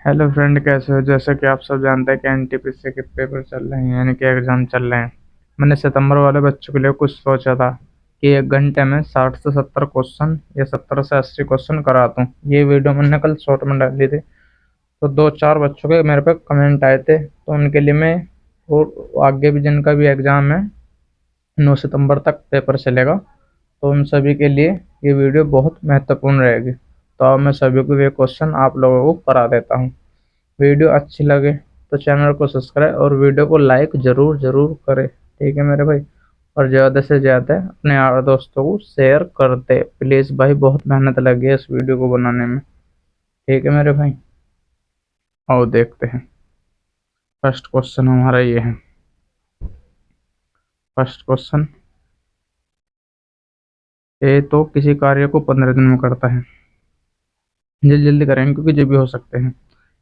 Hello friend, कैसे हो? जैसे कि आप सब जानते हैं कि एनटीपीसी के पेपर चल रहे हैं, यानी कि एग्ज़ाम चल रहे हैं। मैंने सितंबर वाले बच्चों के लिए कुछ सोचा था कि 1 घंटे में 60 से 70 क्वेश्चन या 70 से 80 क्वेश्चन करा दूँ। ये वीडियो मैंने कल शॉर्ट में डाली थी, तो 2-4 बच्चों के मेरे पे कमेंट आए थे, तो उनके लिए मैं और आगे भी जिनका भी एग्ज़ाम है 9 सितंबर तक पेपर चलेगा, तो उन सभी के लिए ये वीडियो बहुत महत्वपूर्ण रहेगी। तो अब मैं सभी को ये क्वेश्चन आप लोगों को करा देता हूँ। वीडियो अच्छी लगे तो चैनल को सब्सक्राइब और वीडियो को लाइक ज़रूर ज़रूर करें, ठीक है मेरे भाई। और ज़्यादा से ज़्यादा अपने यार दोस्तों को शेयर कर दे प्लीज़ भाई, बहुत मेहनत लगी है इस वीडियो को बनाने में, ठीक है मेरे भाई। आओ देखते हैं। फर्स्ट क्वेश्चन हमारा ये है। फर्स्ट क्वेश्चन, ए तो किसी कार्य को 15 दिन में करता है। जल्दी जल्दी करेंगे क्योंकि जो भी हो सकते हैं।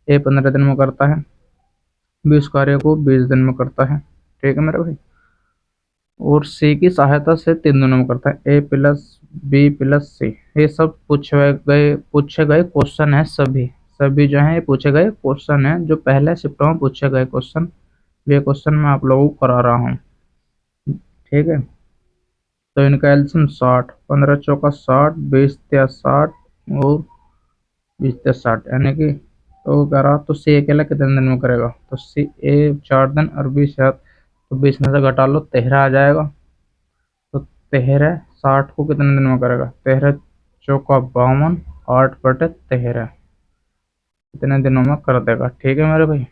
ए 15 दिन में करता है, बी उस कार्य को 20 दिन में करता है, ठीक है मेरे भाई। और सी की सहायता से 3 दिनों में करता है। ए प्लस बी प्लस सी, ये सब पूछे गए क्वेश्चन है। सभी सभी जो है ये पूछे गए क्वेश्चन है, जो पहले शिफ्टों में पूछे गए क्वेश्चन। ये क्वेश्चन मैं आप लोगों को करा रहा हूँ, ठीक है। तो इनका एल्सियम 60, 15 चौका 60, 20 तिया 60 और 20 तिया 60, यानी कि तो कह रहा, तो सी अकेला कितने दिन में करेगा? तो सी ए 4 दिन और 20 तो 20 में से घटा लो, 13 आ जाएगा। तो 13 60 को कितने दिन में करेगा? 13 चौका 52, 8/13 कितने दिनों में कर देगा, ठीक है मेरे भाई।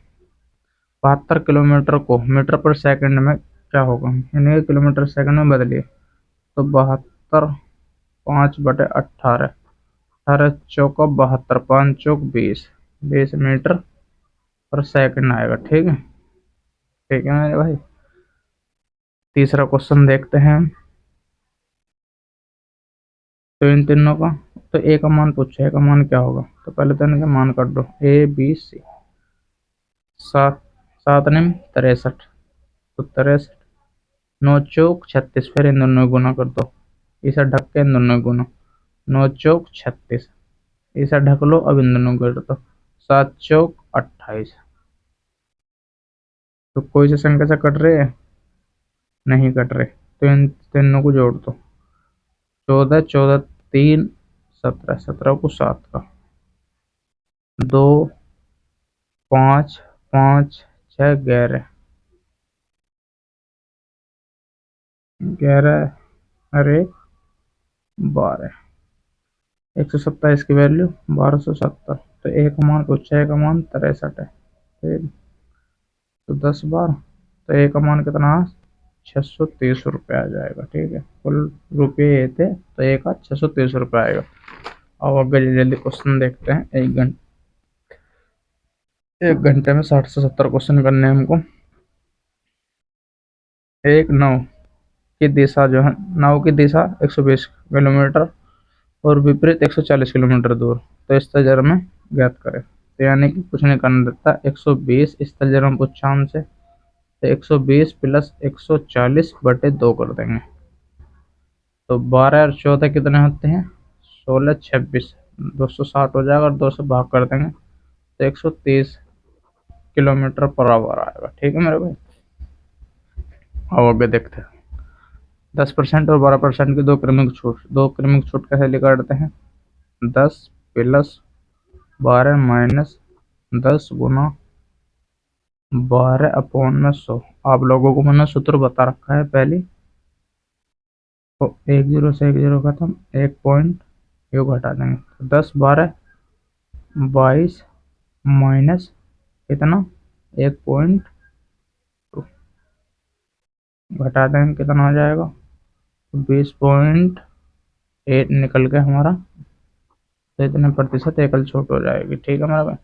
72 किलोमीटर को मीटर पर सेकंड में क्या होगा, यानी कि किलोमीटर सेकंड में बदलिए। तो 72, 5/18, 18 चौका 72, 5 चौक 20, 20 मीटर पर सेकंड आएगा, ठीक है। ठीक है मेरे भाई। तीसरा क्वेश्चन देखते हैं। तो इन तीनों का, तो ए का मान पूछे, ए का मान क्या होगा? तो पहले तो इनके मान कर दो, ए बी सी। 7 7 ने 63, तो 63, 9 चौक 36, फिर इन दोनों को गुना कर दो, इसे ढक के इन दोनों को गुना, 9 चौक 36, इसे ढक लो, अब इन दोनों को कर दो, 7 चौक 28। तो कोई से संख्या से कट रहे हैं? नहीं कट रहे, तो इन तीनों को जोड़ दो। 14 14 3 17, 17 को 7 का, 2 5 5 6 11, 11 अरे 12, 127 की वैल्यू 1270। तो एक मान पूछा है, का मान 63 है, ठीक। तो 10 बार, तो एक का मान कितना? 630 रुपये आ जाएगा, ठीक है। कुल रुपये ये थे, तो एक का 630 रुपये आएगा। अब आगे जल्दी जल्दी क्वेश्चन देखते हैं। 1 घंटे में 60 से 70 क्वेश्चन करने हैं हमको। एक नाव की दिशा जो है, नाव की दिशा 120 किलोमीटर और विपरीत 140 किलोमीटर दूर, तो इस तर्जमा में ज्ञात करें। तो यानी कि कुछ नहीं करना देता, 120 इस तर्जमा में पूछा हमसे, तो 120 प्लस 140/2 कर देंगे। तो 12 और 14 कितने होते हैं? 16 26, 260 हो जाएगा और 2 से भाग कर देंगे, तो 130 किलोमीटर पर आवर आएगा, ठीक है मेरे भाई। अब आगे देखते हैं। 10% और 12% की दो क्रमिक छूट कैसे निकालते हैं? 10 + 12 - 10 × 12/100। आप लोगों को मैंने सूत्र बता रखा है पहले। तो 1 0 से 1 0 खत्म, 1 पॉइंट यू घटा देंगे, तो 10 12 22 माइनस कितना? 1.2 घटा देंगे, कितना हो जाएगा? 20.8 निकल के हमारा, तो इतने प्रतिशत एकल छूट हो जाएगी, ठीक है मेरा भाई।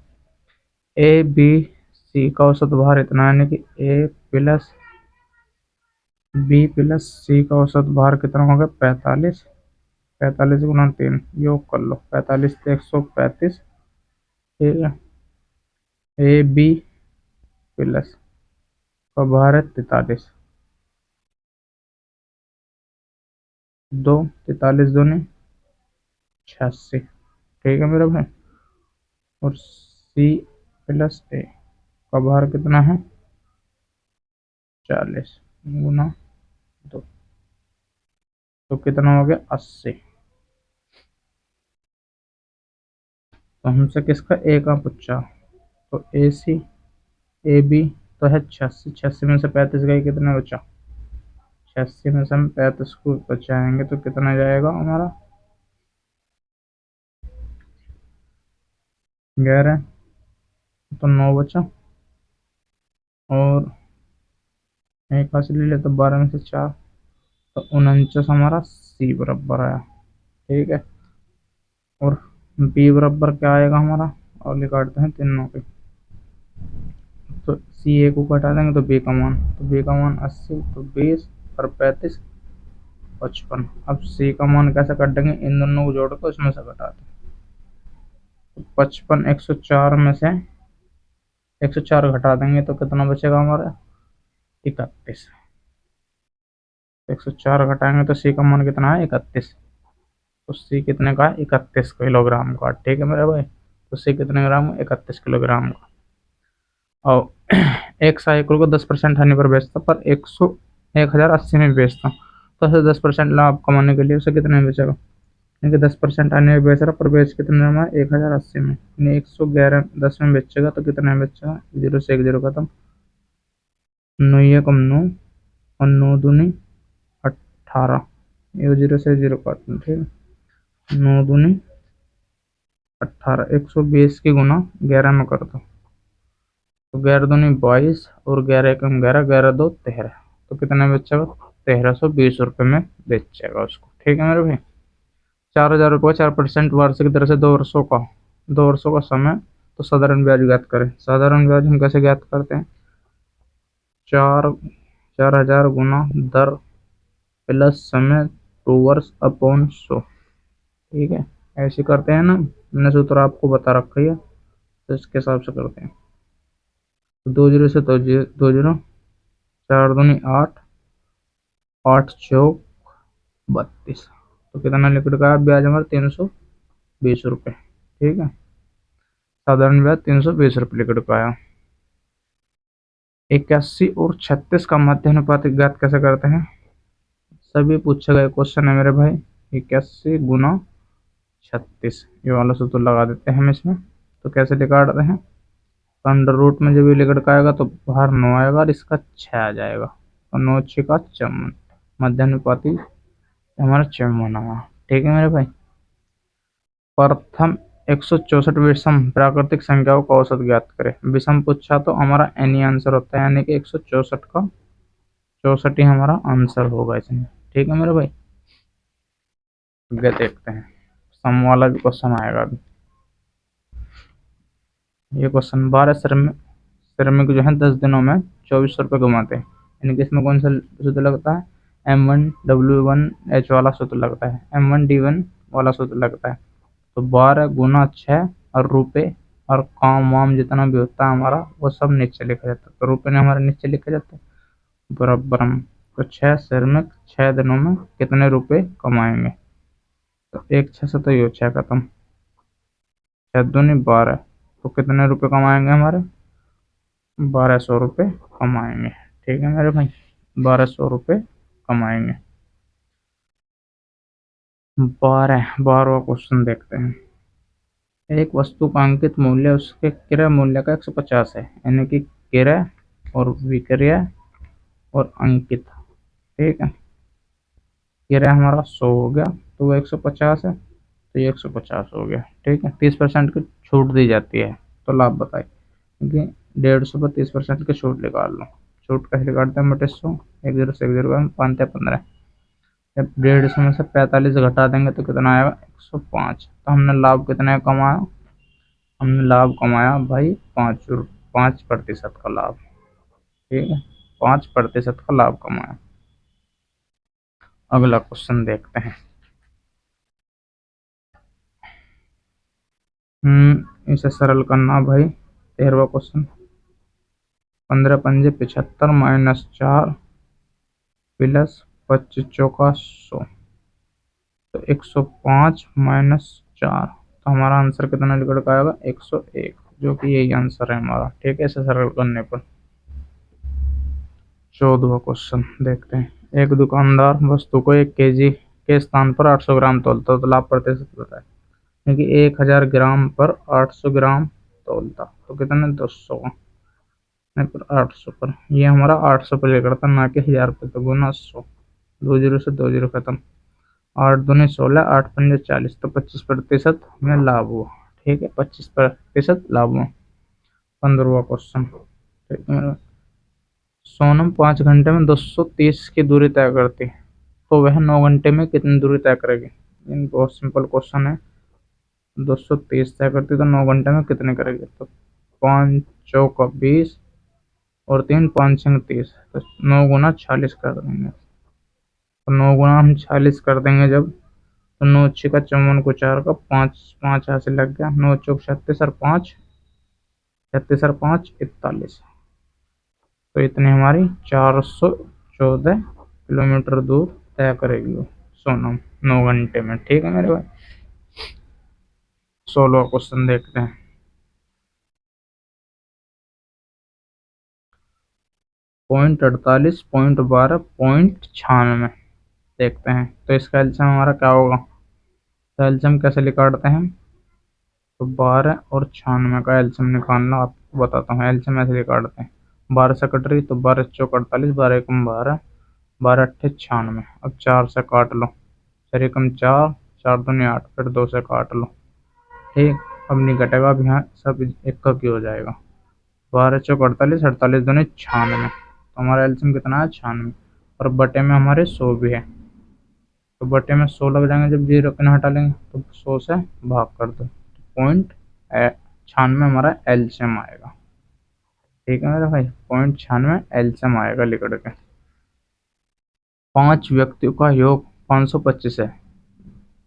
ए बी सी का औसत भार इतना, यानी कि ए प्लस बी प्लस सी का औसत भार कितना होगा? 45। 45 × 3 योग कर लो, 45 से 135, ठीक है। ए बी प्लस का भार है 43, 2 43 दूनी 86, ठीक है मेरा भाई। और सी प्लस ए का भार कितना है 40 गुना 2, तो कितना हो गया 80। तो हमसे किसका ए का पूछा, तो ए सी ए बी तो है 86, 86 में से 35 गई कितना बचा, 86 में से हम 35 को बचाएंगे तो कितना जाएगा हमारा 11, तो 9 बचा, और एक हासिल ले ले तो 12 में से 4, तो 49 हमारा सी बराबर आया। ठीक है, और बी बराबर क्या आएगा हमारा, और निकालते हैं तीनों के, तो सी ए को घटा देंगे तो बी का मान, तो बी का मान 80, तो 20 और 35 55। अब सी का मान कैसे काट देंगे, इन दोनों को जोड़ कर उसमें से घटाते हैं, तो 55 104 में से 104 घटा देंगे तो कितना बचेगा हमारा 31। 104 घटाएंगे तो सी का मान कितना है 31, तो सी कितने का है 31 किलोग्राम का। ठीक है मेरे भाई, तो सी कितने ग्राम, 31 किलोग्राम का। और एक साइकिल को 10% हानि पर बेचता, पर 1080 में बेचता, तो ऐसे 10% लाभ कमाने के लिए उसे कितने में बेचेगा, क्योंकि 10% आने में बेच रहा, पर बेच कितने में 1080 में, यानी 111 10 में बेचेगा तो कितने में बेचेगा, जीरो से एक जीरो खत्म, नौ ये कम 9, और 9 दूनी 18, ये जीरो से जीरो काट, ठीक है, 9 दूनी 18, 120 की गुना 11 में कर दो, तो 11 दूनी 22, और 11 एकम 11, 11 दो 13, तो कितने बेचेगा 1320 रुपये में बेचेगा उसको। ठीक है मेरे भाई, 4000 रुपये 4% वार्षिक दर से 2 वर्षों का, 2 वर्षों का समय, तो साधारण ब्याज ज्ञात करें। साधारण ब्याज हम कैसे ज्ञात करते हैं, 4000 गुना दर प्लस समय 2 वर्ष अपॉन 100। ठीक है, ऐसे करते हैं ना, मैंने सूत्र आपको बता रखा है, तो इसके हिसाब से करते हैं। तो 2 जीरो से 2 जीरो, 4 दूनी 8, 8 चौक 32, तो कितना लिक्विड का ब्याज हमारा 320 रुपये। ठीक है, साधारण ब्याज 320 रुपये लिक्विड का आया। 81 और 36 का मध्य अनुपात ज्ञात कैसे करते हैं, सभी पूछे गए क्वेश्चन है मेरे भाई। 81 गुना 36, ये वाला सूत्र लगा देते हैं हम इसमें, तो कैसे निकालते हैं, अंडर रूट में जब ये लिक्विड का आएगा तो बाहर 9 आएगा और इसका 6 आ जाएगा, तो 9 6 का 54, मध्य अनुपाती हमारा 54 आया। ठीक है मेरे भाई, प्रथम 164 विषम प्राकृतिक संख्याओं का औसत ज्ञात करें। विषम पूछा तो हमारा एनी आंसर होता है, यानी कि 164 का 64 ही हमारा आंसर होगा इसमें। ठीक है मेरे भाई, आगे देखते हैं, सम वाला भी क्वेश्चन आएगा अभी। ये क्वेश्चन 12 श्रमिक जो है 10 दिनों में 2400 रुपये कमाते हैं, यानी कि इसमें कौन सा सूत्र लगता है, M1W1H वाला सूत्र लगता है, M1D1 वाला सूत्र लगता है। तो 12 गुना 6 और रुपये और काम वाम जितना भी होता है हमारा वो सब नीचे लिखा जाता है, तो रुपये ने हमारे नीचे लिखा जाता है बराबर हम, तो 6 श्रमिक 6 दिनों में कितने रुपए कमाएंगे, तो एक 6 से तो ये 6 खत्म, 6 दूनी 12, तो कितने रुपए कमाएंगे हमारे 1200 रुपये कमाएंगे। ठीक है मेरे भाई, 1200 रुपये कमाएंगे। 12वां क्वेश्चन देखते हैं। एक वस्तु का अंकित मूल्य उसके क्रय मूल्य का 150 है, यानी कि क्रय और विक्रय और अंकित। ठीक है, क्रय हमारा 100 हो गया, तो वो 150 है, तो ये 150 हो गया। ठीक है, 30% की छूट दी जाती है, तो लाभ बताए, क्योंकि 150 पर 30% की छूट निकाल लो, छूट कैसे निकालते हैं, बटे 100, 1 से 1 5 15, जब 150 में से 45 घटा देंगे तो कितना आएगा 105, तो हमने लाभ कितना कमाया, हमने लाभ कमाया भाई 5% का लाभ। ठीक है, 5% का लाभ कमाया। अगला क्वेश्चन देखते हैं। इसे सरल करना भाई, 13वां क्वेश्चन, 15 पंजे 75 माइनस 4 प्लस 25 चौका 100, तो 105 माइनस 4, तो हमारा आंसर कितना निकल का आएगा 101। जो कि यही आंसर है हमारा। ठीक है, इसे सरल करने पर। 14वां क्वेश्चन देखते हैं। एक दुकानदार वस्तु को 1 kg के स्थान पर 800 ग्राम तोलता, तो लाभ प्रतिशत बताए। क्योंकि 1000 ग्राम पर 800 ग्राम तोलता, तो कितने 200 नहीं पर 800 पर, ये हमारा 800 पर लेकर था, ना कि 1000 पे। तो गुना 100, 2 जीरो से 2 जीरो खत्म। 8 दूनी 16, 8 पंजे 40, तो 25% हमें लाभ हुआ। ठीक है, 25% लाभ हुआ। 15वां क्वेश्चन। ठीक है, सोनम 5 घंटे में 230 की दूरी तय करती है, तो वह 9 घंटे में कितनी दूरी तय करेगी। इन बहुत सिंपल क्वेश्चन है। 230 तय करती तो 9 घंटे में कितने करेगी। तो 5 चौका 20 और 3 5 6 30, तो 9 गुना 40 कर देंगे। तो 9 गुना हम 40 कर देंगे जब, तो 9 6 का 54 को 4 का 5 5 यहाँ से लग गया। 9 चौक 36 और 5 36 और 5 41, तो इतनी हमारी 414 किलोमीटर दूर तय करेगी वो सोनम 9 घंटे में। ठीक है मेरे भाई। 16वां क्वेश्चन देखते हैं। .48, .12, .96 देखते हैं। तो इसका एल्सियम हमारा क्या होगा। तो एल्सियम कैसे निकालते हैं। तो 12 और 96 का एल्सियम निकालना आपको बताता हूँ। एल्सियम ऐसे निकालते हैं। 12 से कट रही तो 12 चौक 48, 12 एकम 12, 12 अट्ठे 96। अब 4 से काट लो, 4 एकम 4, 4 दूनी 8, फिर 2 से काट लो। ठीक, अब नहीं कटेगा, अब यहाँ सब एक का की हो जाएगा। 12 चौक 48, 48 दूनी 96, तो हमारा एल्सियम कितना है 96। और बटे में हमारे 100 भी है, तो बटे में 100 लग जाएंगे जब जीरो के ना हटा लेंगे, तो 100 से भाग कर दो। पॉइंट 96 हमारा एल्सियम आएगा। ठीक है मेरे भाई, 96 एल्सियम आएगा लिख के। 5 व्यक्तियों का योग 525 है,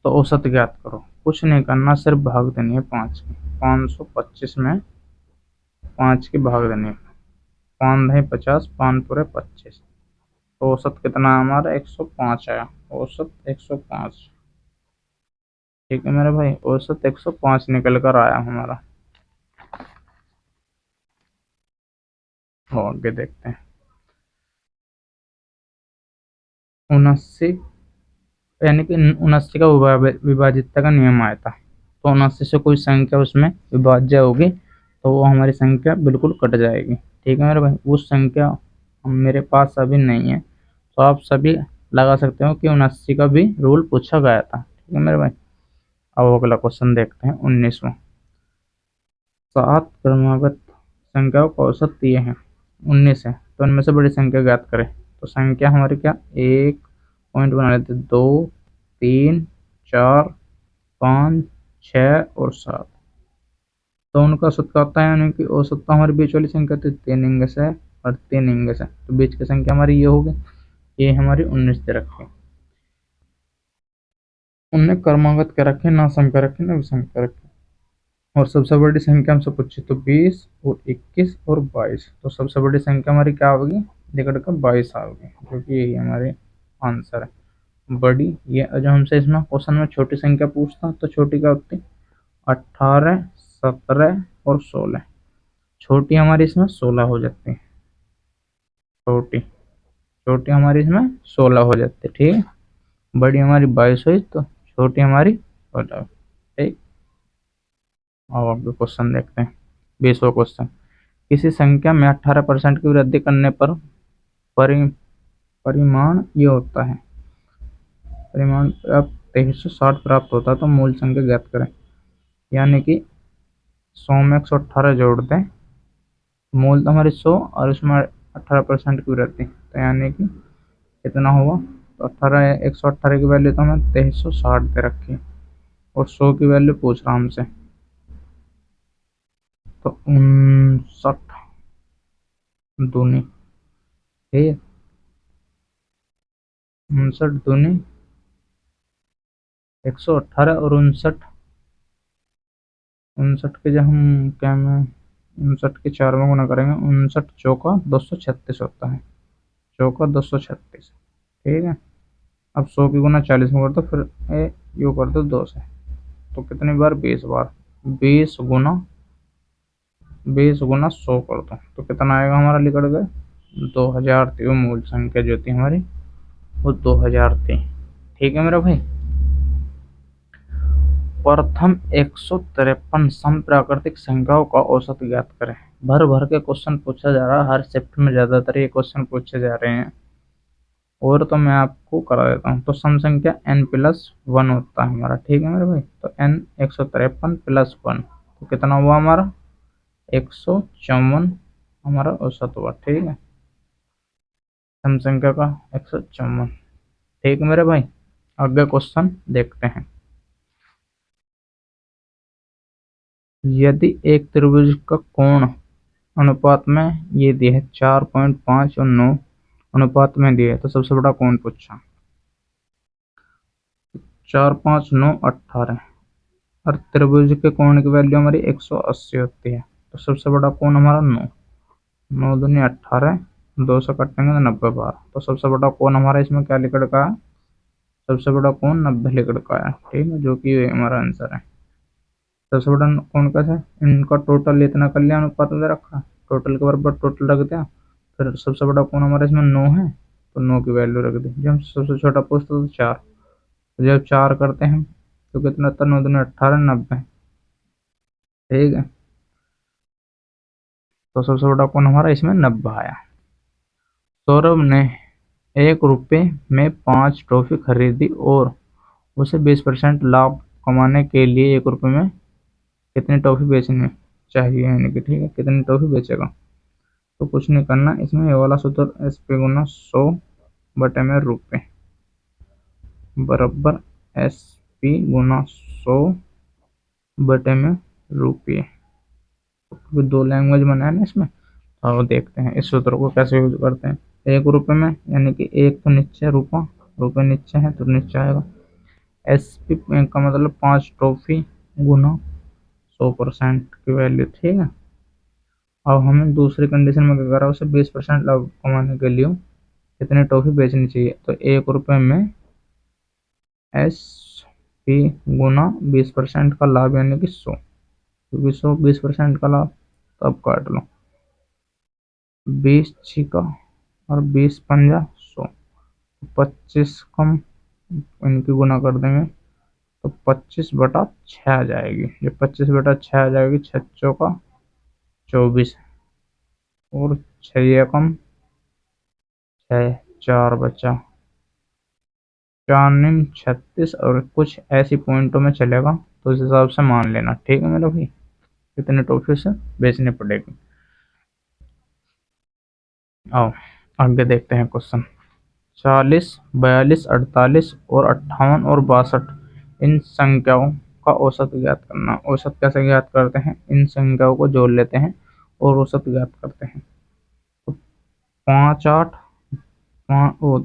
तो औसत ज्ञात करो। कुछ नहीं करना, सिर्फ भाग देनी है 5 की। 525 में 5 की भाग देनी है। 5 दही 50, 5 पूरे 25, तो औसत कितना है हमारा 105 आया। औसत 105। ठीक है मेरे भाई, औसत 105 निकल कर आया हमारा। और आगे देखते हैं। 79, यानी कि 79 का विभाजितता का नियम आया था। तो 79 से कोई संख्या उसमें विभाज्य होगी, तो वो हमारी संख्या बिल्कुल कट जाएगी। ठीक है मेरे भाई, उस संख्या मेरे पास अभी नहीं है, तो आप सभी लगा सकते हो कि 79 का भी रूल पूछा गया था। ठीक है मेरे भाई। अब अगला क्वेश्चन देखते हैं 19वां। 7 क्रमागत संख्याओं का औसत दिए हैं 19 है, तो उनमें से बड़ी संख्या ज्ञात करें। तो संख्या हमारी क्या, एक पॉइंट बना लेते, 2 3 4 5 6 और 7, तो उनका औसत क्या होता है। यानी कि औसत तो हमारी बीच वाली संख्या थी 3 इंगस है और 3 इंगस है, तो बीच की संख्या हमारी ये होगी। ये हमारी 19 दे रखी। उनने क्रमागत क्या रखे, ना संख्या रखे ना विषम रखे। और सबसे बड़ी संख्या हमसे पूछी, तो 20 और 21 और 22, तो सबसे बड़ी संख्या हमारी क्या होगी, निकट का 22 होगी, जो कि यही हमारे आंसर है। बड़ी, ये जो हमसे इसमें क्वेश्चन में छोटी संख्या पूछता, तो छोटी क्या होती, 18, 17 और 16। छोटी हमारी इसमें 16 हो जाती है। छोटी छोटी हमारी इसमें 16 हो जाती है। ठीक है, बड़ी हमारी 22 हुई, तो छोटी हमारी 16। ठीक, अब आगे क्वेश्चन देखते हैं। 20वां क्वेश्चन। किसी संख्या में 18% की वृद्धि करने पर परि, परिमाण ये होता है। परिमाण अब 2360 प्राप्त होता है, तो मूल संख्या ज्ञात करें। यानी कि 100 में 118 जोड़ दें, मूल तो हमारी 100 और उसमें 18% की वृद्धि, तो यानी कि कितना हुआ। तो 118 की वैल्यू तो हमें 2360 दे रखी है, और 100 की वैल्यू पूछ रहा हमसे, तो 59 दूनी, ठीक है, 59 दूनी 118, और 59 के जब हम क्या में 59 के 4 में गुना करेंगे, 59 चौका 236 होता है। चौका 236। ठीक है, अब 100 की गुना 40 में कर दो, फिर यू कर दो 2 से, तो कितनी बार 20 बार, 20 गुना 20 गुना 100 कर दो तो कितना आएगा हमारा, लिख गए 2000 थी। वो मूल संख्या जो थी हमारी वो 2000 थी। ठीक है मेरा भाई। प्रथम 153 समप्राकृतिक संख्याओं का औसत ज्ञात करें। भर भर के क्वेश्चन पूछा जा रहा है, हर शिफ्ट में ज्यादातर ये क्वेश्चन पूछे जा रहे हैं। और तो मैं आपको करा देता हूँ। तो सम संख्या n+1 होता है हमारा। ठीक है मेरे भाई। तो n 153 + 1 तो कितना हुआ हमारा, 154 हमारा औसत हुआ। ठीक है, सम संख्या का 154। ठीक है मेरे भाई, आगे क्वेश्चन देखते हैं। यदि एक त्रिभुज का कोण अनुपात में ये दिए है 4.5 और 9 अनुपात में दिए, तो सबसे बड़ा कोण पूछा। 4, 5, 9, 18 और त्रिभुज के कोण की वैल्यू हमारी 180 होती है। तो सबसे बड़ा कोण हमारा 9, 9 दूनी 18, 2 से कटेंगे तो 90 बार। तो सबसे बड़ा कोण हमारा इसमें क्या लिख रखा है, सबसे बड़ा कोण 90 लिख रखा है। ठीक है, जो कि हमारा आंसर है। सबसे बड़ा कोण कैसे, इनका टोटल इतना कर लिया, अनुपात में रखा, टोटल के बराबर टोटल रख दिया। फिर सबसे बड़ा कोण हमारा इसमें 9 है तो 9 की वैल्यू रख दी। जब हम सबसे छोटा पूछते तो 4, तो जब 4 करते हैं तो कितना होता है, 9 दूनी 18, 90। ठीक है, तो सबसे बड़ा कोण हमारा इसमें 90 आया। सौरभ ने 1 रुपये में 5 टॉफी खरीदी और उसे 20% लाभ कमाने के लिए 1 रुपये में कितनी टॉफी बेचनी चाहिए, यानी कि ठीक है कितनी टॉफी बेचेगा। तो कुछ नहीं करना, इसमें ये वाला सूत्र SP गुना 100 बटे में रुपये बराबर SP गुना 100 बटे में रुपये। तो दो लैंग्वेज बनाए ना इसमें। और देखते हैं इस सूत्र को कैसे यूज करते हैं। 1 रुपये में यानी कि एक तो नीचे रुपये, रुपये नीचे है तो नीचे आएगा। SP का मतलब 5 टॉफी गुना 100% की वैल्यू। ठीक है, अब हमें दूसरी कंडीशन में क्या करा, उसे 20% लाभ कमाने के लिए कितनी टॉफी बेचनी चाहिए। तो 1 रुपये में SP गुना 20% का लाभ यानी कि 100, क्योंकि 100 20% का लाभ। तो अब काट लो, 20 छिका और 20 पंजा 100, 25 कम इनकी गुना कर देंगे तो 25/6 आ जाएगी। जब 25/6 आ जाएगी, 6 चौका 24 और 6 कम 6, 4 बचा, 4 निम 36। और कुछ ऐसी पॉइंटों में चलेगा तो उस हिसाब से मान लेना। ठीक है मेरा भाई, कितने टॉफी से बेचनी पड़ेगी। आओ आगे देखते हैं क्वेश्चन। 40, 42, 48 और 58 और 62 इन संख्याओं का औसत ज्ञात करना। औसत कैसे ज्ञात करते हैं, इन संख्याओं को जोड़ लेते हैं और औसत ज्ञात करते हैं। तो 5, 8,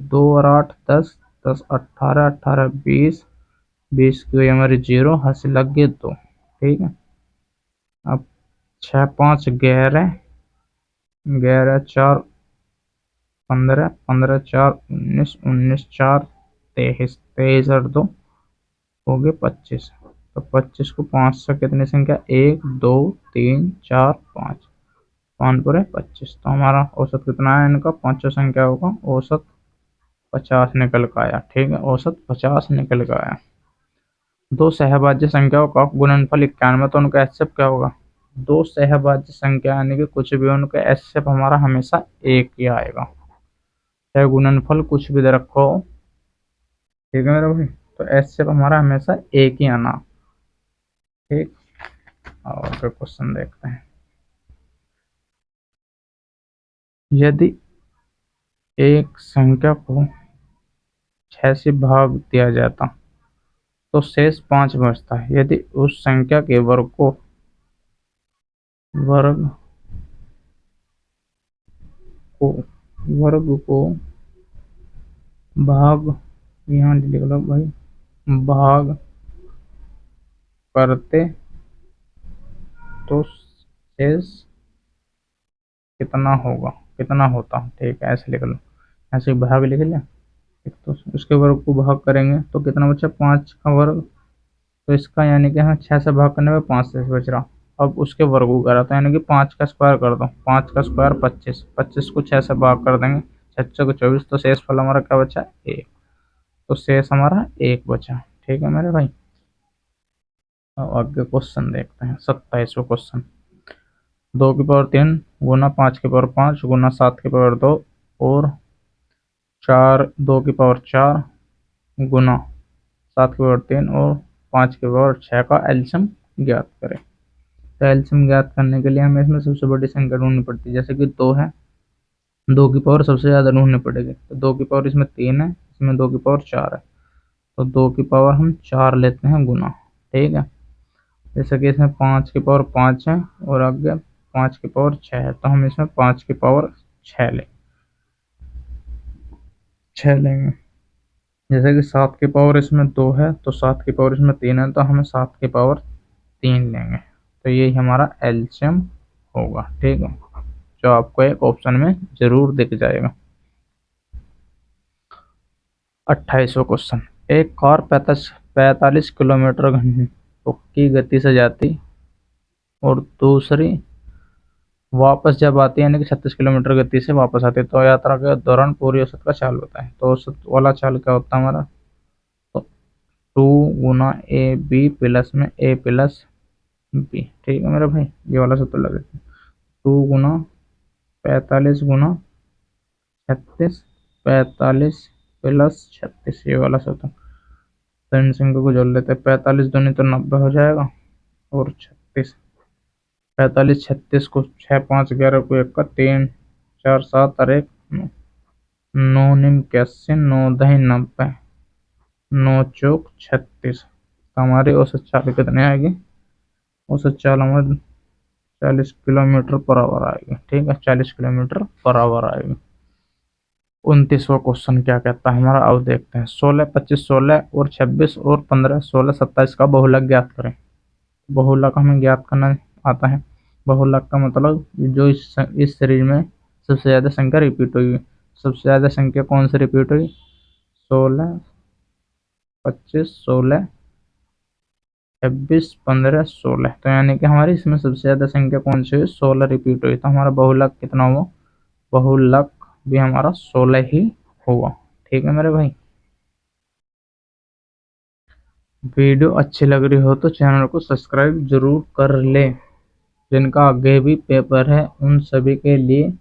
2 और 8 10, 10 18, 18 20, 20 की हुई हमारी 0, हाथ लग गए 2। ठीक है, अब 6, 5, 11, 11 4 15, 15 4 19, 19 4 23, 23 और 2 हो गए 25। तो 25 को 5 से कितनी संख्या, 1 2 3 4 5, 5 पूरे 25। तो हमारा औसत कितना है, इनका पांचों संख्याओं का औसत 50 निकल का आया। ठीक है, औसत 50 निकल का आया। दो सहभाज्य संख्याओं का गुणनफल 91, तो उनका एचसीएफ क्या होगा, दो सहभाज्य संख्या यानी कि कुछ भी उनका एचसीएफ हमारा हमेशा एक ही आएगा, चाहे गुणनफल कुछ भी दे रखो। ठीक है मेरा भाई, तो एचसीएफ हमारा हमेशा एक ही आना। ठीक, और फिर क्वेश्चन देखते हैं। यदि एक संख्या को 6 से भाग दिया जाता तो शेष 5 बचता है। यदि उस संख्या के वर्ग को वर्ग को भाग, यहाँ लिख लो भाई, भाग करते तो शेष कितना होगा, कितना होता। ठीक है, ऐसे लिख लो, ऐसे भाग लिख लिया। एक तो उसके वर्ग को भाग करेंगे तो कितना बचा, 5 का वर्ग। तो इसका यानी कि हाँ 6 से भाग करने में 5 शेष बच रहा। अब उसके वर्गों करा तो यानी कि 5 का स्क्वायर कर दो, 5 का स्क्वायर 25, 25 को 6 से भाग कर देंगे, 6 को 24, तो शेष फल हमारा क्या बचा, 1। तो शेष हमारा 1 बचा। ठीक है मेरे भाई। अब आगे क्वेश्चन देखते हैं, 27वां क्वेश्चन। 2 की पावर 3 गुना 5 की पावर 5 गुना 7 की पावर 2 और 2 की पावर 4 गुना 7 की पावर 3 और 5 की पावर 6 का एलसीएम ज्ञात करें। तो एलसीएम ज्ञात करने के लिए हमें इसमें सबसे बड़ी संख्या ढूंढनी पड़ती है, जैसे कि 2 है, 2 की पावर सबसे ज़्यादा ढूंढनी पड़ेगी, तो 2 की पावर इसमें 3 है, इसमें 2 की पावर 4 है, तो 2 की पावर हम 4 लेते हैं गुना। ठीक है, जैसे कि इसमें 5 की पावर 5 है और आगे 5 की पावर 6 है, तो हम इसमें 5 की पावर 6 लेंगे। जैसे कि 7 की पावर इसमें 2 है, तो 7 की पावर इसमें 3 है, तो हमें 7 की पावर 3 लेंगे। तो यही हमारा एलसीएम होगा। ठीक है, जो आपको एक ऑप्शन में जरूर दिख जाएगा। 28वां क्वेश्चन। एक कार 45 किलोमीटर घंटे की गति से जाती और दूसरी वापस जब आती है यानी कि 36 किलोमीटर गति से वापस आती है, तो यात्रा के दौरान पूरी औसत का चाल होता है। तो औसत वाला चाल क्या होता है हमारा, तो 2 गुना ए बी प्लस में ए प्लस बी। ठीक है मेरे भाई, ये वाला सूत्र लगे, 2 गुना 45 गुना 36, 45 प्लस 36, ये वाला सूत्र। तो इन संख्या को जोड़ लेते हैं, 45 दूनी तो 90 हो जाएगा और 36, 45 36 को 6 5 11 को 1 का 3 4 7 और 1 9, 9 निम 81, 9 दही 90, 9 चौक 36। तो हमारी औसत चाल कितने आएगी, औसत चाल हमारी 40 किलोमीटर पर आवर आएगी। ठीक है, 40 किलोमीटर पर आवर आएगी। 29वां क्वेश्चन क्या कहता है हमारा, अब देखते हैं। 16 25 16 और 26 और 15 16 27 का बहुलक ज्ञात करें। बहुलक हमें ज्ञात करना आता है। बहुलक का मतलब जो इस सीरीज में सबसे ज़्यादा संख्या रिपीट हुई, सबसे ज़्यादा संख्या कौन सी रिपीट हुई, 16 25 16 26 15 16। तो यानी कि हमारी इसमें सबसे ज़्यादा संख्या कौन सी हुई, 16 रिपीट हुई, तो हमारा बहुलक कितना हुआ, बहुलक भी हमारा 16 ही हुआ। ठीक है मेरे भाई। वीडियो अच्छी लग रही हो तो चैनल को सब्सक्राइब जरूर कर ले। जिनका आगे भी पेपर है उन सभी के लिए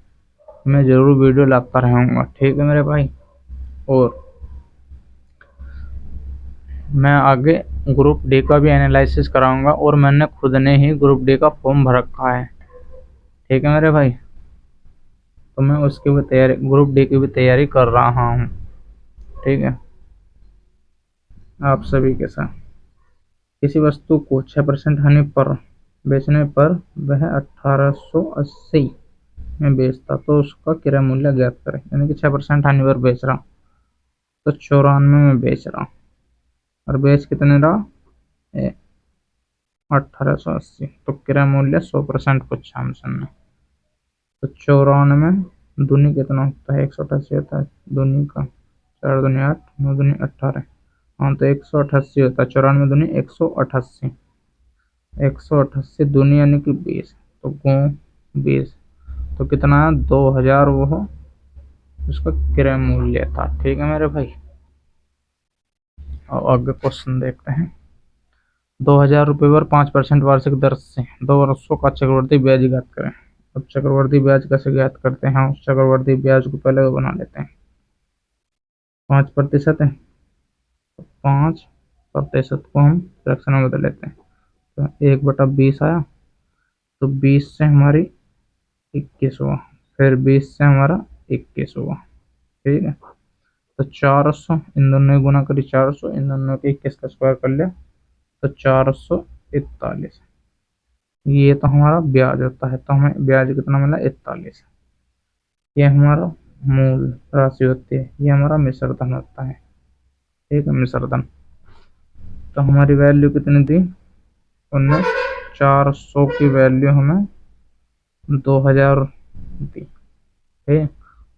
मैं जरूर वीडियो लाता रहूँगा। ठीक है मेरे भाई। और मैं आगे ग्रुप डी का भी एनालिसिस कराऊंगा और मैंने खुद ने ही ग्रुप डी का फॉर्म भर रखा है। ठीक है मेरे भाई, तो मैं उसकी भी तैयारी, ग्रुप डी की भी तैयारी कर रहा हूँ। ठीक है, आप सभी के साथ। किसी वस्तु को 6% हानि पर बेचने पर वह 1880 में बेचता, तो उसका क्रय मूल्य ज्ञात करें। यानी कि 6% हानि पर बेच रहा, तो 94 में बेच रहा और बेच कितने रहा, 1880, तो क्रय मूल्य 100% पूछा हमसे ने। तो 94 दूनी कितना होता है, 188 होता है दूनी का, 4 दूनी 8 9 दूनी 18, हाँ तो 188 होता है, 94 दूनी 188, 188 दूनी यानी कि 20, तो गो 20, तो कितना 2000 वो उसका क्रय मूल्य था। ठीक है मेरे भाई। और आगे क्वेश्चन देखते हैं। 2000 रुपये पर 5% वार्षिक दर से 2 वर्षों का चक्रवर्ती ब्याज ज्ञात करें। अब चक्रवर्ती ब्याज कैसे ज्ञात करते हैं, उस चक्रवर्ती ब्याज को पहले बना लेते हैं। 5% है, तो 5% को हम फ्रैक्शन में बदल लेते हैं, तो 1/20 आया, तो 20 से हमारी 21 हुआ, फिर 20 से हमारा 21 हुआ। ठीक है, तो 400 इन दोनों गुना करी, 400 इन दोनों के 21 का स्क्वायर कर लिया, तो 441। ये तो हमारा ब्याज होता है, तो हमें ब्याज कितना मिला, 41। ये हमारा मूल राशि होती है, ये हमारा मिश्रधन होता है। ठीक है, मिश्रधन। तो हमारी वैल्यू कितनी थी, उनने 400 की वैल्यू हमें 2000 दी। ठीक,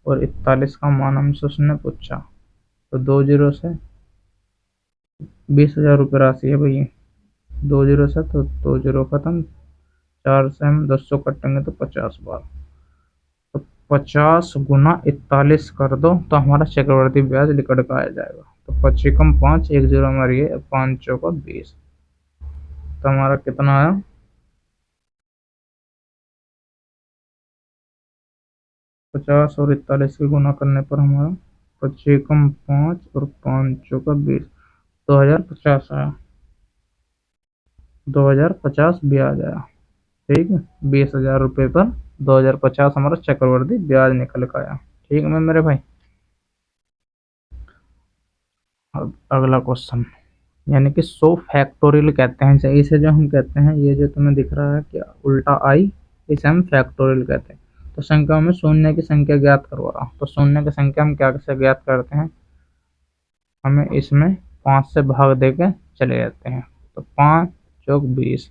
और 41 का मान हमसे उसने पूछा, तो 2 जीरो से 20,000 रुपये राशि है भैया, 2 जीरो से तो 2 जीरो खत्म, 4 से हम 200 कटेंगे तो 50 बार, तो 50 गुना 41 कर दो तो हमारा चक्रवर्ती ब्याज निकट का आ जाएगा। तो 25 एक जीरो हमारी है, 5 चौका 20, तो हमारा कितना आया, 50 और 41 के गुना करने पर हमारा 25 और 5 चौका 20, 2050 आया, 2050 ब्याज आया। ठीक है, 20,000 रुपये पर 2050 हमारा चक्रवर्ती ब्याज निकल कर आया। ठीक है मेरे भाई। अब अगला क्वेश्चन, यानी कि 100 फैक्टोरियल कहते हैं इसे, जो हम कहते हैं ये जो तुम्हें दिख रहा है कि उल्टा आई, इसे हम फैक्टोरियल कहते हैं। तो संख्या में शून्य की संख्या ज्ञात करवा रहा हूँ, तो शून्य की संख्या हम क्या कैसे ज्ञात करते हैं, हमें इसमें 5 से भाग दे के चले जाते हैं। तो 5 चौक 20,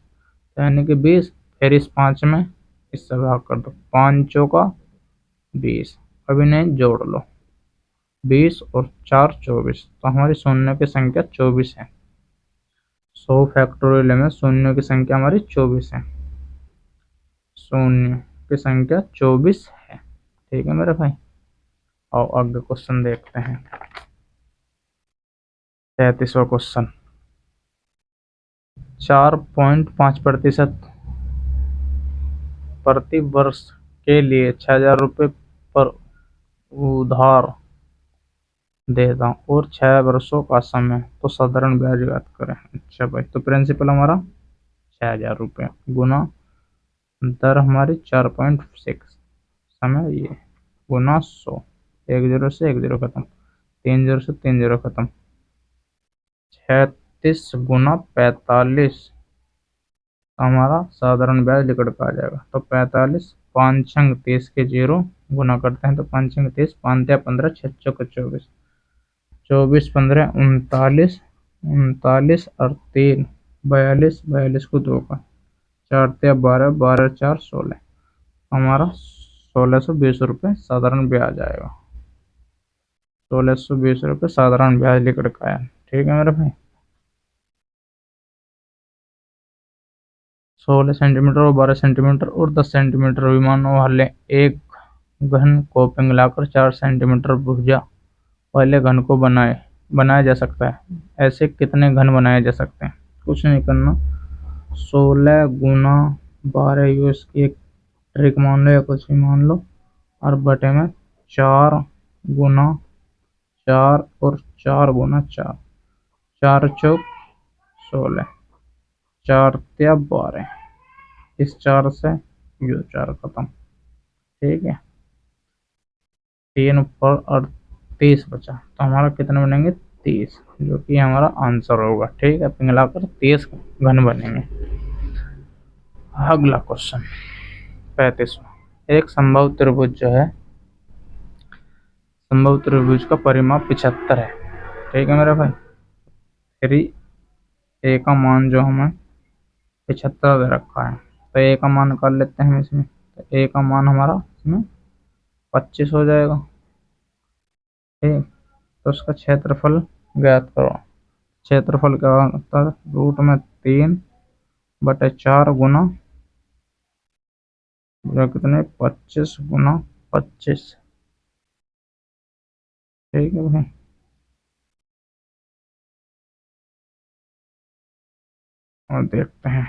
यानी कि 20, फिर इस 5 में इससे भाग कर दो, 5 चौका 20, अब इन्हें जोड़ लो, 20 और 4 24, तो हमारी शून्य की संख्या 24 है। 100 फैक्टोरियल में शून्य की संख्या हमारी 24 है, शून्य की संख्या 24 है। ठीक है मेरे भाई। और आगे क्वेश्चन देखते हैं, 33वां क्वेश्चन, 4.5% प्रति वर्ष के लिए 6,000 रुपये पर उधार देता हूँ और 6 वर्षों का समय, तो साधारण ब्याज ज्ञात करें। अच्छा भाई, तो प्रिंसिपल हमारा 6,000 रुपये गुना दर हमारी 4.6, समय ये गुना 100, 1 जीरो से 1 जीरो खत्म, 3 जीरो से 3 जीरो खत्म, 36 गुना 45 हमारा साधारण ब्याज निकट का आ जाएगा। तो 45, 5 छंग 30 के जीरो गुना करते हैं, तो 5 छंग 30, 5 या 15, 6 चौक 24, 24 15 39, 39 और 3 42, 42 को 2 का, 4 या 12, 12 4 16, हमारा 1620 रुपये साधारण ब्याज आएगा। 1620 रुपये साधारण ब्याज निकट का है। ठीक है मेरे भाई। 16 सेंटीमीटर और 12 सेंटीमीटर और 10 सेंटीमीटर विमानों वाले एक घन को पिघलाकर 4 सेंटीमीटर भुजा वाले घन को बनाया जा सकता है। ऐसे कितने घन बनाए जा सकते हैं? कुछ नहीं करना, 16 गुना 12 यूएस की एक ट्रिक मान लो या कुछ भी मान लो, और बटे में 4 गुना 4 और 4 गुना 4, 4 चौक 16, 4 या 12, इस 4 से यो 4 खत्म। ठीक है, 3 ऊपर और 30 बचा, तो हमारा कितने बनेंगे? 30, जो कि हमारा आंसर होगा। ठीक है, पिघलाकर 30 घन बनेंगे। अगला क्वेश्चन 35वां, एक संभव त्रिभुज जो है, संभव त्रिभुज का परिमाप 75 है। ठीक है मेरे भाई। फिर ए का मान जो हमें 75 दे रखा है, तो ए का मान कर लेते हैं हम इसमें, तो ए का मान हमारा इसमें 25 हो जाएगा। ठीक, तो उसका क्षेत्रफल ज्ञात करो। क्षेत्रफल क्या होता है? रूट में 3/4 गुना कितने, 25 गुना 25। ठीक है भाई। और देखते हैं,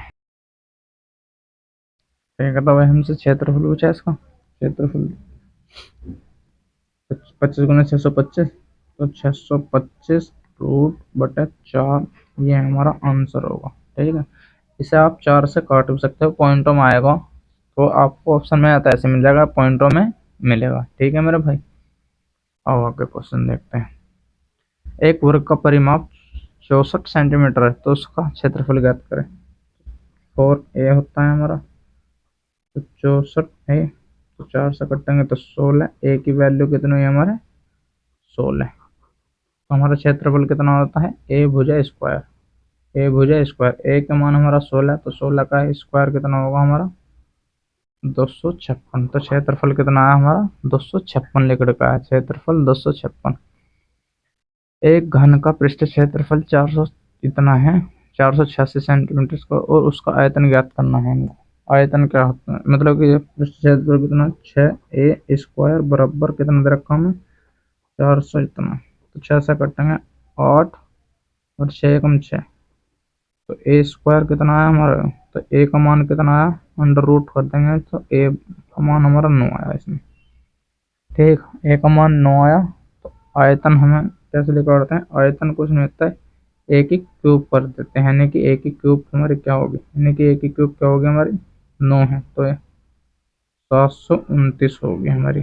ठीक है, तो भाई हमसे क्षेत्रफल पूछा है, इसका क्षेत्रफल 25 गुना 625, तो 625 रूट/4, ये हमारा आंसर होगा। ठीक है, इसे आप 4 से काट भी सकते हो, पॉइंटों में आएगा तो आपको ऑप्शन में आता है ऐसे मिल जाएगा, पॉइंटों में मिलेगा। ठीक है मेरे भाई। अब आगे क्वेश्चन देखते हैं, एक वर्ग का परिमाप 64 सेंटीमीटर है, तो उसका क्षेत्रफल ज्ञात करें। 4a होता है हमारा, तो 64 है, तो 4 से कटेंगे तो 16, ए की वैल्यू कितनी हुई हमारे 16, तो हमारा क्षेत्रफल कितना होता है, ए भुजा स्क्वायर, ए भुजा स्क्वायर, ए का मान हमारा 16, तो 16 का स्क्वायर कितना होगा हमारा 256, तो क्षेत्रफल कितना है हमारा 256 लिख रखा है, क्षेत्रफल 256। एक घन का पृष्ठ क्षेत्रफल 400 इतना है, 486 सेंटीमीटर का, और उसका आयतन ज्ञात करना है हमको। आयतन क्या होता है, मतलब कि पृष्ठ क्षेत्रफल कितना, 6a² बराबर कितना दे रखा हमें, 400 इतना। तो 6 से कटेंगे 8 और 6 × 6, तो a² कितना आया हमारा, तो a का मान कितना आया, अंडर रूट कर देंगे तो a का मान हमारा 9 आया इसमें। ठीक, a का मान 9 आया। तो आयतन हमें कैसे निकालते हैं, आयतन कुछ नहीं होता है, ए की क्यूब कर देते हैं, यानी कि ए की क्यूब हमारी क्या होगी, यानी कि ए की क्यूब क्या होगी हमारी, 9 है, तो 729 होगी हमारी।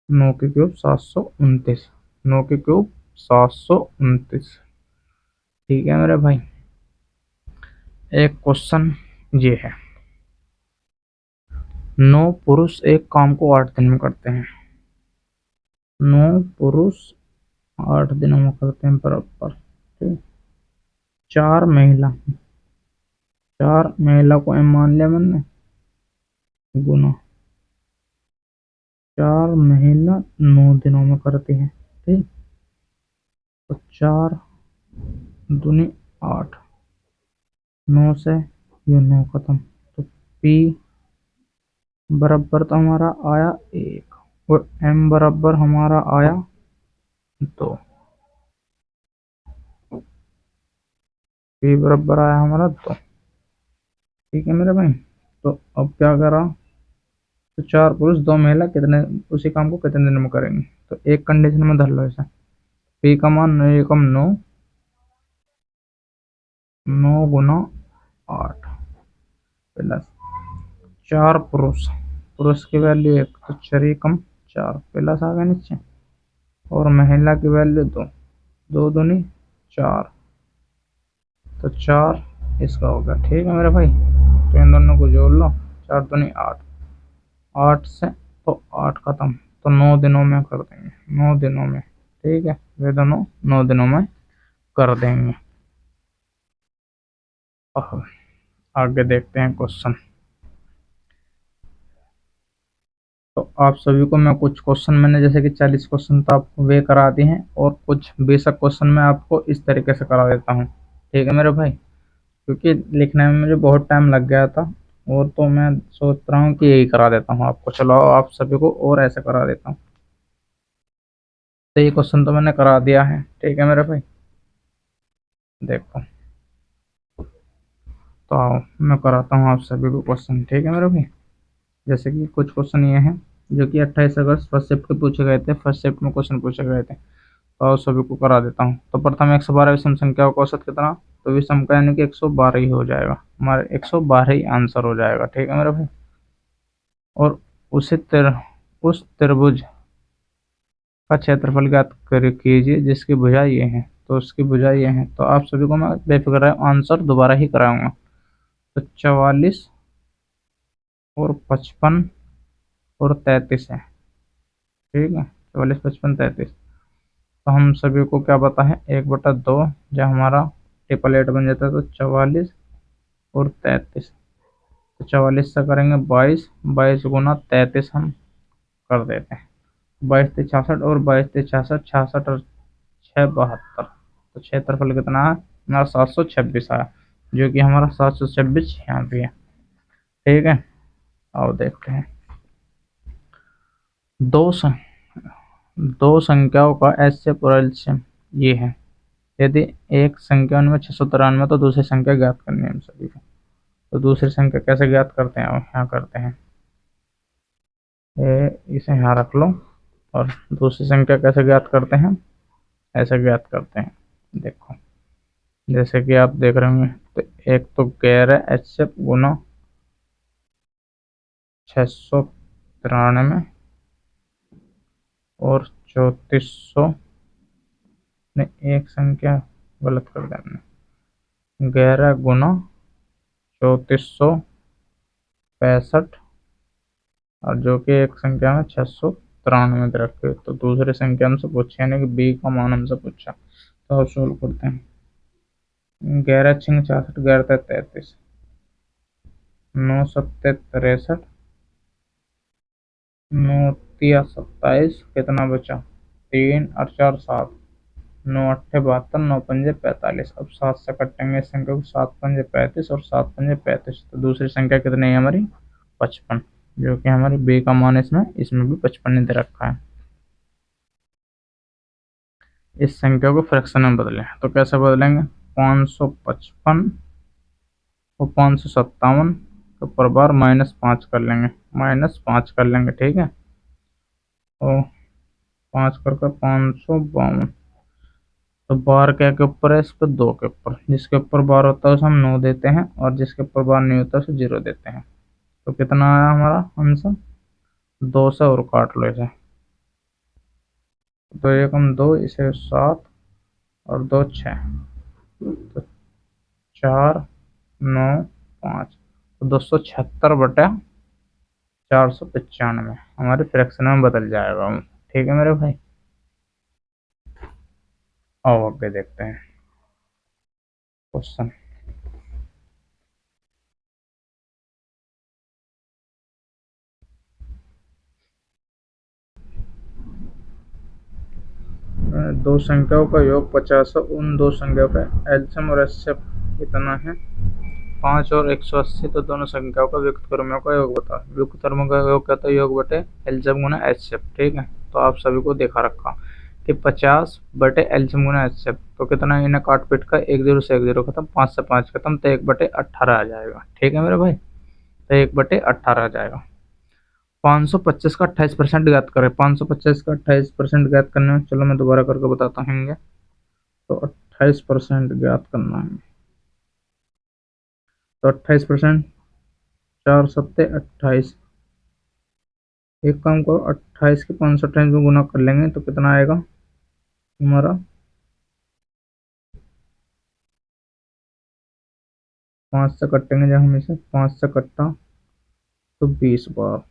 9 की क्यूब 729, 9 की क्यूब 729। ठीक है मेरे भाई, एक क्वेश्चन ये है, 9 पुरुष एक काम को 8 दिन में करते हैं। 9 पुरुष 8 दिनों में करते हैं बराबर। ठीक, 4 महिला, 4 महिला को एम मान लिया मैंने, गुना 4 महिला 9 दिनों में करती है। ठीक, तो 4 दूनी 8, 9 से ये 9 खत्म, तो पी बराबर तो हमारा आया 1 और एम बराबर हमारा आया 2। पी बराबर आया हमारा 2। ठीक है मेरे भाई, तो अब क्या करा, तो 4 पुरुष 2 महिला कितने, उसी काम को कितने दिन में करेंगे, तो एक कंडीशन में धर लो इसे, पी का मान 9 एकम 9, 9 गुना 8 प्लस 4 पुरुष, पुरुष की वैल्यू 1, तो 4 एकम 4 प्लस आ गया नीचे, और महिला की वैल्यू 2, 2 दूनी 4, तो 4 इसका हो गया। ठीक है मेरे भाई, तो इन दोनों को जोड़ लो, 4 दूनी 8, 8 से तो 8 खत्म, तो 9 दिनों में कर देंगे, 9 दिनों में। ठीक है, वे दोनों 9 दिनों में कर देंगे। अब आगे देखते हैं क्वेश्चन। तो आप सभी को मैं कुछ क्वेश्चन, मैंने जैसे कि 40 क्वेश्चन तो आपको वे करा दिए हैं, और कुछ बेसिक क्वेश्चन मैं आपको इस तरीके से करा देता हूँ। ठीक है मेरे भाई, क्योंकि लिखने में मुझे बहुत टाइम लग गया था, और तो मैं सोच रहा हूँ कि यही करा देता हूँ आपको, चलो आप सभी को और ऐसे करा देता हूँ। तो ये क्वेश्चन तो मैंने करा दिया है। ठीक है मेरे भाई, देखो, तो आओ मैं कराता हूँ आप सभी को क्वेश्चन। ठीक है मेरे भाई, जैसे कि कुछ क्वेश्चन ये हैं जो कि 28 अगस्त फर्स्ट शिफ्ट के पूछे गए थे, फर्स्ट शिफ्ट में क्वेश्चन पूछे गए थे, तो आओ सभी को करा देता हूँ। तो प्रथम 112 विषम संख्याओं का औसत कितना, तो विषम का यानी कि 112 ही हो जाएगा, हमारे 112 ही आंसर हो जाएगा। ठीक है मेरे भाई, और उस त्रिभुज का क्षेत्रफल ज्ञात कर कीजिए जिसकी भुजा ये है, तो उसकी भुजा ये है। तो आप सभी को मैं बेफिक्र आंसर दोबारा ही कराऊंगा। तो 44 और 55 और 33 है। ठीक है, 44 55 33। तो हम सभी को क्या पता है, 1/2 जब हमारा ट्रिपल एट बन जाता है, तो 44 और 33, तो 44 से करेंगे 22, 22 गुना 33 हम कर देते हैं, 22 से 66, और 22 से 66, 66 और 6 72, तो क्षेत्रफल कितना है हमारा, 726 आया, जो कि हमारा 726 यहाँ पे है। ठीक है, आओ देखते हैं। दो सं, दो संख्याओं का एचसीएफ और एलसीएम ये है, यदि एक संख्या उनमें 693, तो दूसरी संख्या ज्ञात करनी है हम सभी को। तो दूसरी संख्या कैसे ज्ञात करते हैं, यहाँ करते हैं, इसे यहाँ रख लो, और दूसरी संख्या कैसे ज्ञात करते हैं, ऐसे ज्ञात करते हैं। देखो, जैसे कि आप देख रहे होंगे, तो एक तो गैर है एचसीएफ गुना 693, और 3400 ने एक संख्या गलत कर देना, 11 गुना 3465, और जो कि एक संख्या में 693 दे रखे, तो दूसरी संख्या हमसे पूछी, यानी कि बी का मान हमसे पूछा। तो अब सोल्व करते हैं, 11×6 = 66, 11×3 = 33, 9×7 = 63, 9×3 = 27, कितना बचा, 3 और 4 7, नौ अट्ठे 72, नौ पंजे 45। अब 7 से कटेंगे इस संख्या को, 7 पंजे 35 और 7 पंजे 35। तो दूसरी संख्या कितनी है हमारी? 55, जो कि हमारी बी का मान इसमें इसमें भी 55 ही दे रखा है। इस संख्या को फ्रैक्शन में बदलें तो कैसे बदलेंगे? 555 और 557 के ऊपर बार -5 कर लेंगे, -5 कर लेंगे, ठीक है। और 5 कर 552। तो बार क्या के ऊपर है? इस पर 2 के ऊपर। जिसके ऊपर बार होता है उसे हम 9 देते हैं, और जिसके ऊपर बार नहीं होता उसे 0 देते हैं। तो कितना आया हमारा आंसर? 2 से और काट लो इसे। तो एक हम 2, इसे 7 और 2 6, तो 4 9 5, तो 276/495 हमारे फ्रैक्शन में बदल जाएगा। ठीक है मेरे भाई, आओ आगे देखते हैं क्वेश्चन। दो संख्याओं का योग 50 है, उन दो संख्याओं का एलसीएम और एचसीएफ इतना है 5 और 180। तो दोनों संख्याओं का व्युत्क्रमों का योग बताओ। व्युत्क्रमों का योग कहता है योग बटे एलसीएम गुना एचसीएफ, ठीक है। तो आप सभी को देखा रखा कि 50 बटे एलसीएम गुना एचसीएफ, तो कितना इन्हें काट पीट का 1 0 से 1 0 खत्म, 5 से 5 खत्म, तो 1/18 आ जाएगा, ठीक है मेरे भाई। तो 1/18 आ जाएगा। 525 का 28% ज्ञात करें। 525 का 28% ज्ञात करने में, चलो मैं दोबारा करके बताता हूँ। तो 28% ज्ञात करना है। तो 28%, 4 सत्ते 28। एक काम करो, 28 के 528 में गुना कर लेंगे तो कितना आएगा हमारा? 5 से कटेंगे जब हम इसे, 5 से कट्टा तो 20 बार,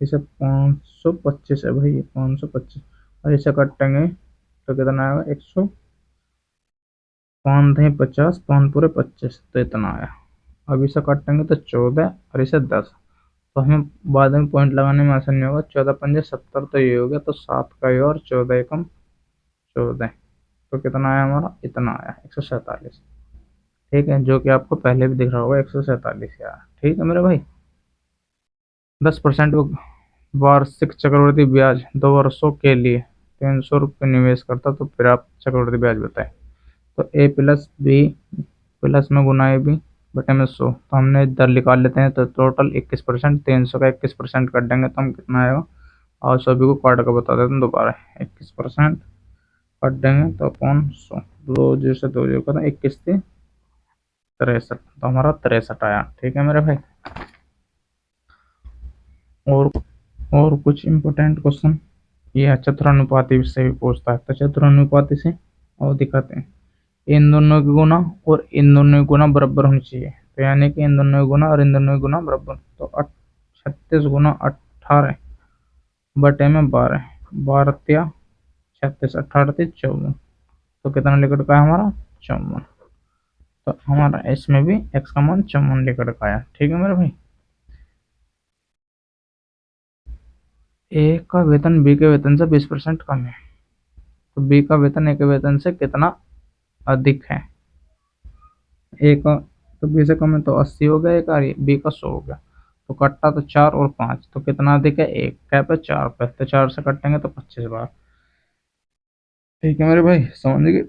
इसे 525 है भाई, 525। और इसे कटेंगे तो कितना आएगा? 100, 5 × 50, 5 पूरे 25, तो इतना आया। अब इसे काटेंगे तो 14 और इसे 10। तो हमें बाद में पॉइंट लगाने में आसानी होगा। 14 पंजे 70, तो ये हो गया। तो 7 का ये और 14 एकम 14, तो कितना आया हमारा? इतना आया, 147। ठीक है, जो कि आपको पहले भी दिख रहा होगा, 147 आया। ठीक है मेरे भाई। 10% वार्षिक चक्रवृद्धि ब्याज 2 वर्षों के लिए 300 रुपये निवेश करता, तो फिर आप चक्रवृद्धि ब्याज बताएं। तो ए प्लस बी प्लस में गुना ए बी बटे में 100, तो हमने दर निकाल लेते हैं। तो टोटल 21%, 300 का 21% काट देंगे तो हम कितना आएगा? और सभी को काट कर बता देते हैं दोबारा। 21% काट देंगे तो अपॉन 100, 2 0 से 2 0 का 21 से 63, तो हमारा 63 आया। ठीक है मेरे भाई। और और कुछ इम्पोर्टेंट क्वेश्चन, ये चतुरानुपाती से भी पूछता है। तो चतुरानुपाती से और दिखाते हैं। इन दोनों की गुना और इन दोनों की गुना बराबर होनी चाहिए। तो यानी कि इन दोनों की गुना और इन दोनों की गुना बराबर। तो 36 गुना 18 बटे में 12, 12 36, 18 54, तो कितना लिखट का है हमारा? 54। तो हमारा इसमें भी एक्स का मान 54 लिखट का आया। ठीक है मेरे भाई। ए का वेतन बी के वेतन से 20% कम है, तो बी का वेतन ए के वेतन से कितना अधिक है? ए का तो बी से कम है, तो 80 हो गया। ए का बी का 100 हो गया। तो कट्टा तो 4 और 5, तो कितना अधिक है? एक क्या पे 4 पे, तो 4 से कटेंगे तो 25 बार। ठीक है मेरे भाई, समझ गए।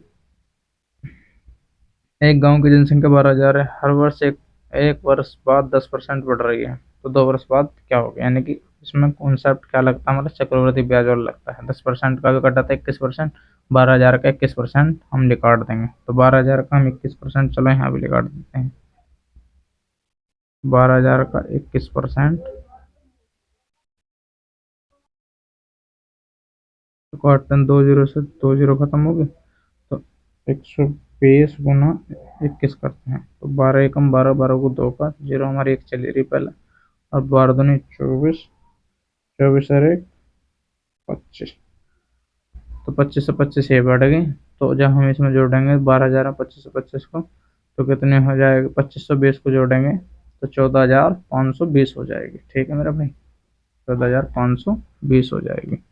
एक गांव की जनसंख्या 12,000 है। हर वर्ष एक एक वर्ष बाद 10% बढ़ रही है, तो 2 वर्ष बाद क्या होगा? यानी कि इसमें कॉन्सेप्ट क्या लगता है हमारा? चक्रवृद्धि ब्याज वाला लगता है। 10% का भी कटा था 21%, 12,000 का 21% हम निकाल देंगे। तो 12,000 का हम 21%, चलो यहाँ भी निकाल देते हैं। 12,000 का 21%, तो काटते हैं 2 0 से, 2 0 खत्म हो गए। तो 120 गुना 21 करते हैं, तो 12 एकम 12, 12 को 2 का 0, हमारी एक चली रही पहले। और 12 दूनी 24, 24 और 1 25, तो 25 से 25 ये बढ़ गई। तो जब हम इसमें जोड़ेंगे 12,000 में 25 से 25 को, तो कितने हो जाएगा? 2520 को जोड़ेंगे तो 14,520 हो जाएगी। ठीक है मेरा भाई, 14,520 हो जाएगी।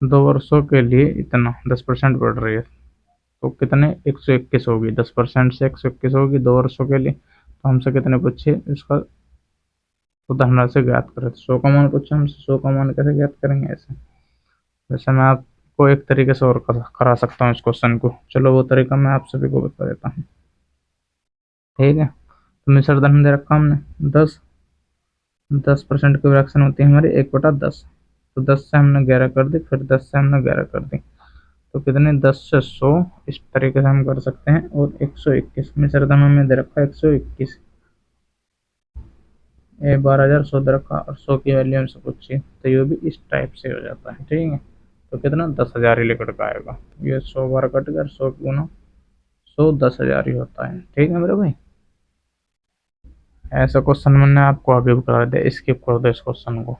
2 वर्षों के लिए इतना 10% बढ़ रही है, तो कितने 121 होगी, 10% से 121 होगी 2 वर्षों के लिए। तो हमसे कितने पूछे इसका, तो धनराशि ज्ञात करें। 100 का मान पूछा हमसे, 100 का मान कैसे ज्ञात करेंगे ऐसे। वैसे मैं आपको एक तरीके से और करा सकता हूँ इस क्वेश्चन को, चलो वो तरीका मैं आप सभी को बता देता हूँ। ठीक है, तो मिश्र धन दे रखा हमने 10, 10% की फ्रैक्शन होती है हमारी 1/10। तो 10 से हमने 11 कर दी, फिर 10 से हमने 11 कर दी, तो कितने 10 से 100, इस तरीके से हम कर सकते हैं। और 121 मिश्र धनों में दे रखा है 121, ये 12,100 दे रखा और 100 की वैल्यू हमसे पूछी, तो ये भी इस टाइप से हो जाता है। ठीक है, तो कितना 10,000 ही लिखट का आएगा। ये 100 बार कट गया, 100 गुना 100 10,000 ही होता है। ठीक है मेरे भाई, ऐसा क्वेश्चन मैंने आपको आगे भी करा दिया, स्किप कर दो इस क्वेश्चन को,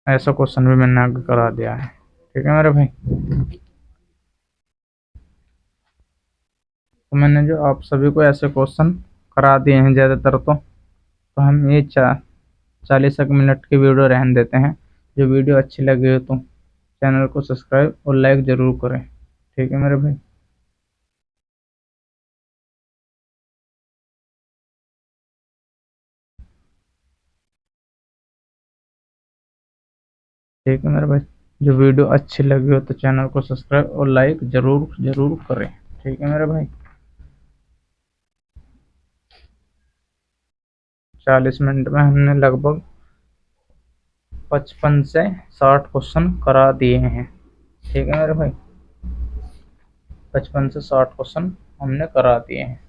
ऐसा क्वेश्चन भी मैंने आगे करा दिया है। ठीक है मेरे भाई, तो मैंने जो आप सभी को ऐसे क्वेश्चन करा दिए हैं ज़्यादातर, तो हम ये 40 मिनट की वीडियो रहने देते हैं। जो वीडियो अच्छी लगी हो तो चैनल को सब्सक्राइब और लाइक ज़रूर करें। ठीक है मेरे भाई। ठीक है मेरे भाई, जो वीडियो अच्छी लगी हो तो चैनल को सब्सक्राइब और लाइक ज़रूर ज़रूर करें। ठीक है मेरे भाई, 40 मिनट में हमने लगभग 55 से 60 क्वेश्चन करा दिए हैं। ठीक है मेरे भाई, 55 से 60 क्वेश्चन हमने करा दिए हैं,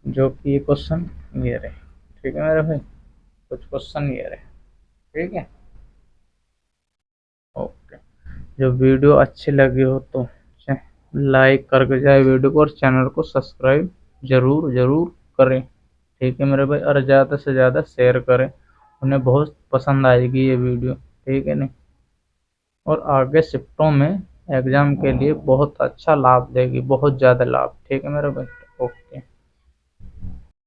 जो कि ये क्वेश्चन ये रहे। ठीक है मेरे भाई, कुछ क्वेश्चन ये रहे। ठीक है, ओके। जो वीडियो अच्छी लगी हो तो लाइक करके जाए वीडियो को और चैनल को सब्सक्राइब ज़रूर ज़रूर करें। ठीक है मेरे भाई, और ज़्यादा से ज़्यादा शेयर करें, उन्हें बहुत पसंद आएगी ये वीडियो। ठीक है नहीं, और आगे शिफ्टों में एग्ज़ाम के लिए बहुत अच्छा लाभ देगी, बहुत ज़्यादा लाभ। ठीक है मेरे भाई, ओके।